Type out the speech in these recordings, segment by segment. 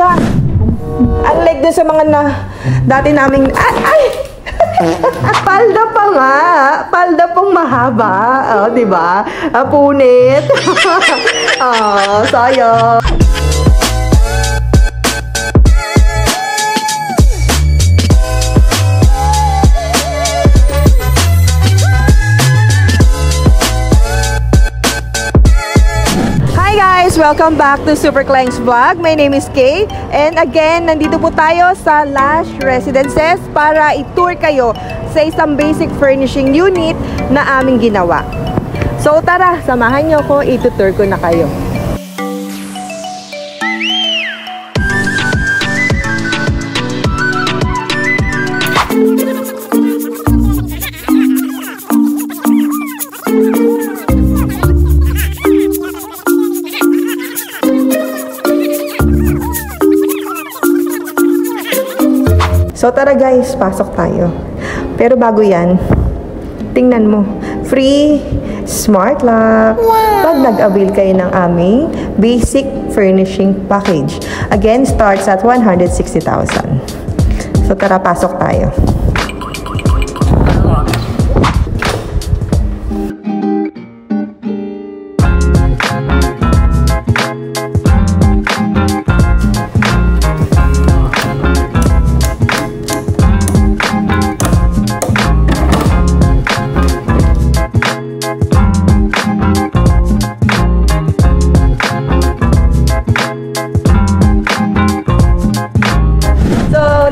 siya. Unlike dun sa mga dati naming... Ay! Palda pa nga. Palda pong mahaba. Oh, diba? Punit. Oh, sayang. Welcome back to Super Klang's Vlog. My name is Kay. And again, nandito po tayo sa Lush Residences para i-tour kayo sa isang basic furnishing unit na aming ginawa. So tara, samahan nyo ko, i-tour ko na kayo. So tara guys, pasok tayo. Pero bago yan, tingnan mo, free smart lock pag nag-avail kayo ng aming basic furnishing package. Again, starts at 160,000. So tara, pasok tayo.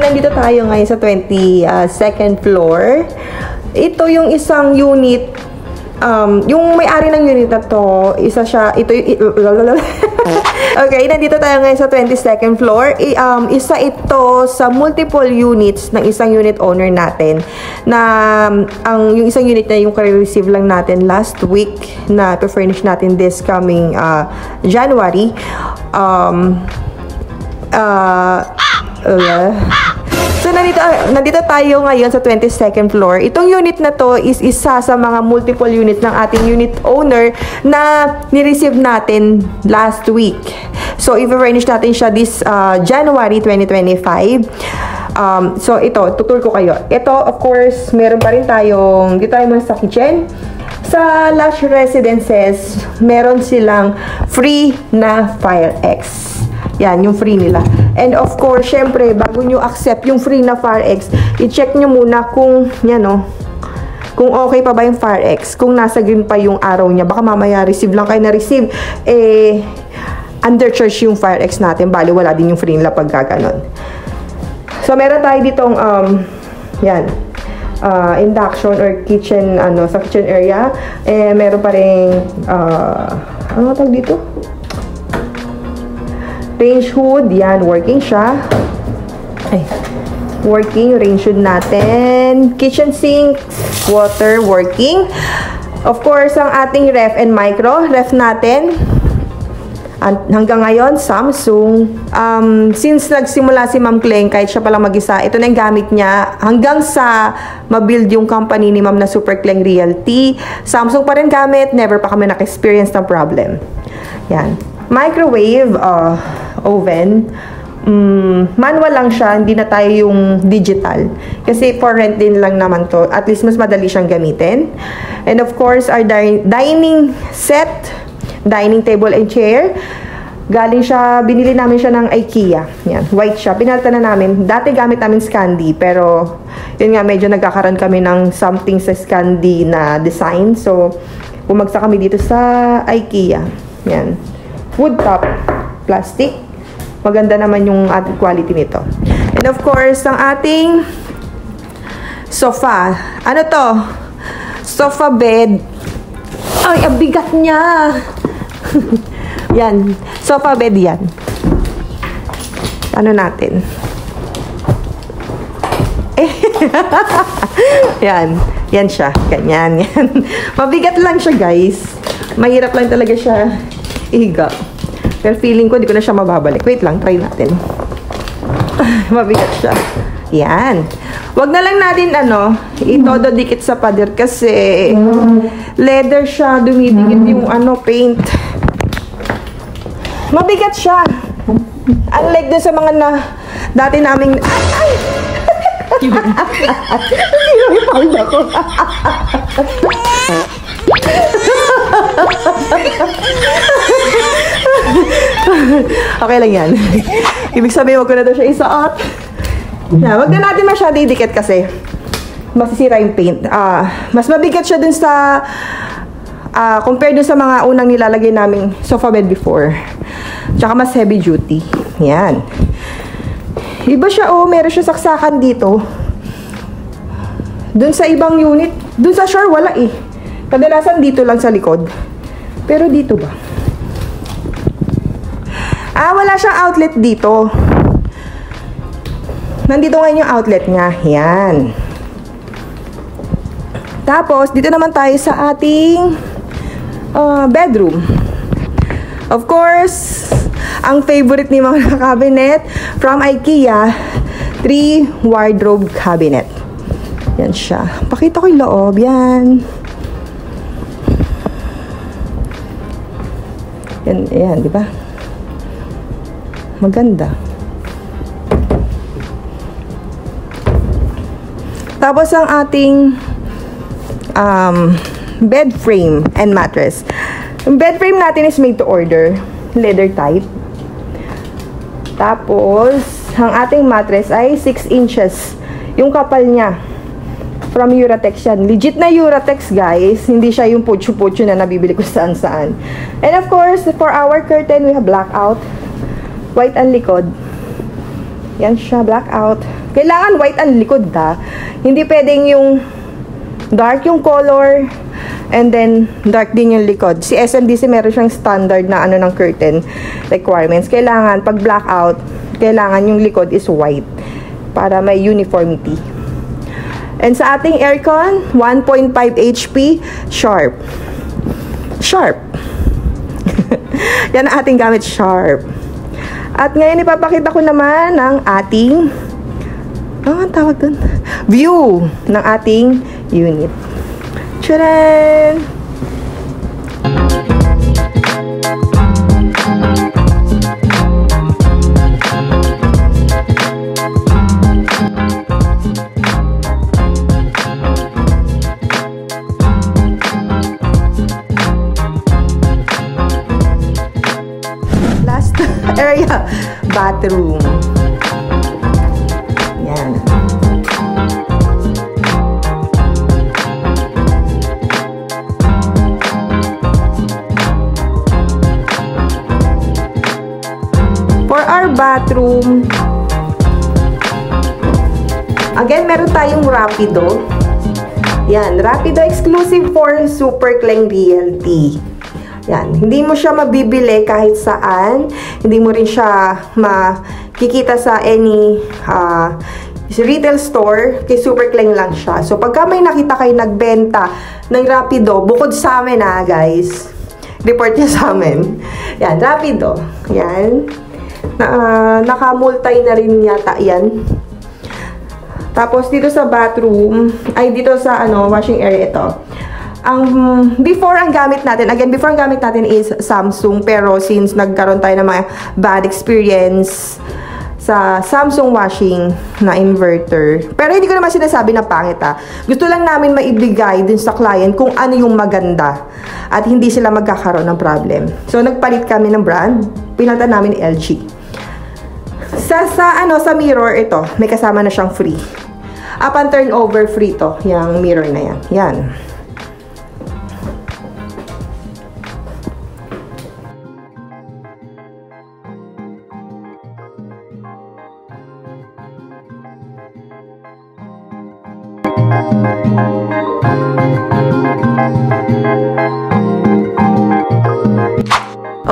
Nandito tayo ngayon sa 22nd floor. Ito yung isang unit, yung may-ari ng unit na to, isa siya, okay, nandito tayo ngayon sa 22nd floor. Isa ito sa multiple units ng isang unit owner natin na yung isang unit na yung receive lang natin last week na to-furnish natin this coming January. So, nandito tayo ngayon sa 22nd floor. Itong unit na to is isa sa mga multiple units ng ating unit owner na ni-receive natin last week. So, i-furnish natin siya this January 2025. So, ito, tutur ko kayo. Ito, of course, meron pa rin tayong, dito tayo muna sa kitchen. Sa Lush Residences, meron silang free na FireX. Yan, yung free nila. And of course, syempre, bago nyo accept yung free na FireX, i-check nyo muna kung, yan o, kung okay pa ba yung FireX, kung nasa green pa yung araw niya. Baka mamaya receive lang kayo na receive, undercharge yung FireX natin. Bali, wala din yung free nila pag gaganon. So, meron tayo ditong, yan, induction or kitchen, sa kitchen area. Meron pa rin, ano tawag dito? Range hood, yan, working siya. Ay, working, range hood natin. Kitchen sink, water, working. Of course, ang ating ref and micro, ref natin. Hanggang ngayon, Samsung. Since nagsimula si Ma'am Kleng, kahit siya palang mag-isa, ito na yung gamit niya. Hanggang sa mabuild yung company ni Ma'am na Super Kleng Realty. Samsung pa rin gamit, never pa kami naka-experience ng problem. Yan. Microwave, oven, manual lang siya, hindi na tayo yung digital. Kasi for rent din lang naman to. At least mas madali siyang gamitin. And of course, our dining set, dining table and chair. Galing siya, binili namin siya ng IKEA. Yan, white siya. Pinalitan na namin. Dati gamit namin Scandi, pero yun nga, medyo nagkakaroon kami ng something sa Scandi na design. So, bumagsak kami dito sa IKEA. Yan. Wood top, plastic. Maganda naman yung ating quality nito. And of course, ang ating sofa. Ano to? Sofa bed. Ay, ang bigat niya. Yan. Sofa bed yan. Ano natin? Yan. Yan siya. Ganyan. Yan. Mabigat lang siya, guys. Mahirap lang talaga siya ihiga. Pero feeling ko, di ko na siya mababalik. Wait lang, try natin. Mabigat siya. Yan. Wag na lang natin, itodo dikit sa pader kasi leather siya, dumidikit yung paint. Mabigat siya. Unlike dun sa mga dati naming... Ay! Hindi yung pound ako. Okay lang yan. Ibig sabihin, wag ko na daw siya isuot. Wag na natin masyado idikit kasi masisira yung paint. Mas mabigat siya dun sa compared dun sa mga unang nilalagay naming sofa bed before. Tsaka mas heavy duty. Yan. Iba siya, meron siya saksakan dito. Dun sa ibang unit, dun sa shore wala eh. Kadalasan dito lang sa likod. Pero dito ba? Wala siyang outlet dito. Nandito ngayon yung outlet niya. Yan. Tapos, dito naman tayo sa ating bedroom. Of course, ang favorite ni mga cabinet from IKEA, 3 wardrobe cabinet. Yan siya. Pakita ko yung loob. Yan. Yan, di ba? Maganda. Tapos ang ating bed frame and mattress. Yung bed frame natin is made to order. Leather type. Tapos, ang ating mattress ay 6 inches. Yung kapal niya. From Uratex yan. Legit na Uratex, guys. Hindi siya yung putyo-putyo na nabibili ko saan-saan. And of course, for our curtain, we have blackout. White ang likod. Yan siya, blackout. Kailangan white ang likod, ha. Hindi pwedeng yung dark yung color and then dark din yung likod. Si SMDC meron siyang standard na ng curtain requirements. Kailangan, pag blackout, kailangan yung likod is white para may uniformity. And sa ating aircon, 1.5 HP, Sharp. Sharp. Yan ang ating gamit, Sharp. At ngayon, ipapakita ko naman ang ating, ang tawag dun? View ng ating unit. Tcharan! Last area, bathroom. Yan. For our bathroom, again, meron tayong Rapido. Yan, Rapido exclusive for Super Clang Realty. Yan, hindi mo siya mabibili kahit saan. Hindi mo rin siya makikita sa any retail store. Kay Super Clang lang siya. So, pagka may nakita kayo nagbenta ng Rapido, bukod sa amin guys, report niya sa amin. Yan, Rapido. Yan. Nakamultay na rin yata yan. Tapos dito sa bathroom, ay dito sa washing area ito. Before ang gamit natin is Samsung, pero since nagkaroon tayo ng mga bad experience sa Samsung washing na inverter. Pero hindi ko naman sinasabi na pangit Gusto lang namin maibigay din sa client kung ano yung maganda at hindi sila magkakaroon ng problem. So nagpalit kami ng brand, pinalitan namin LG. Sa mirror ito, may kasama na siyang free. Upon turnover free to, yung mirror na yan. Yan.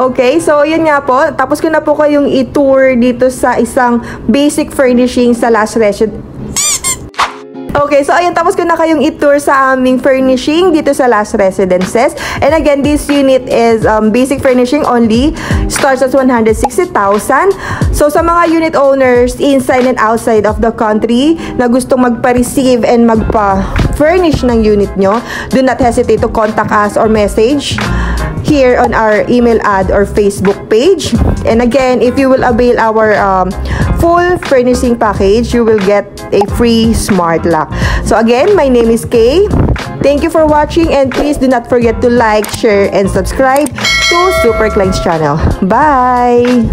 Okay, so yun nga po. Tapos ko na po kayong i-tour dito sa isang basic furnishing sa Last Residence. Okay, so ayun, tapos ko na kayong i-tour sa aming furnishing dito sa Last Residences. And again, this unit is basic furnishing only. Starts at 160,000. So sa mga unit owners inside and outside of the country na gustong magpa-receive and magpa-furnish ng unit nyo, do not hesitate to contact us or message here on our email ad or Facebook page. And again, if you will avail our full furnishing package, you will get a free smart lock. So again, my name is Kay. Thank you for watching, and please do not forget to like, share, and subscribe to Super Klein's channel. Bye!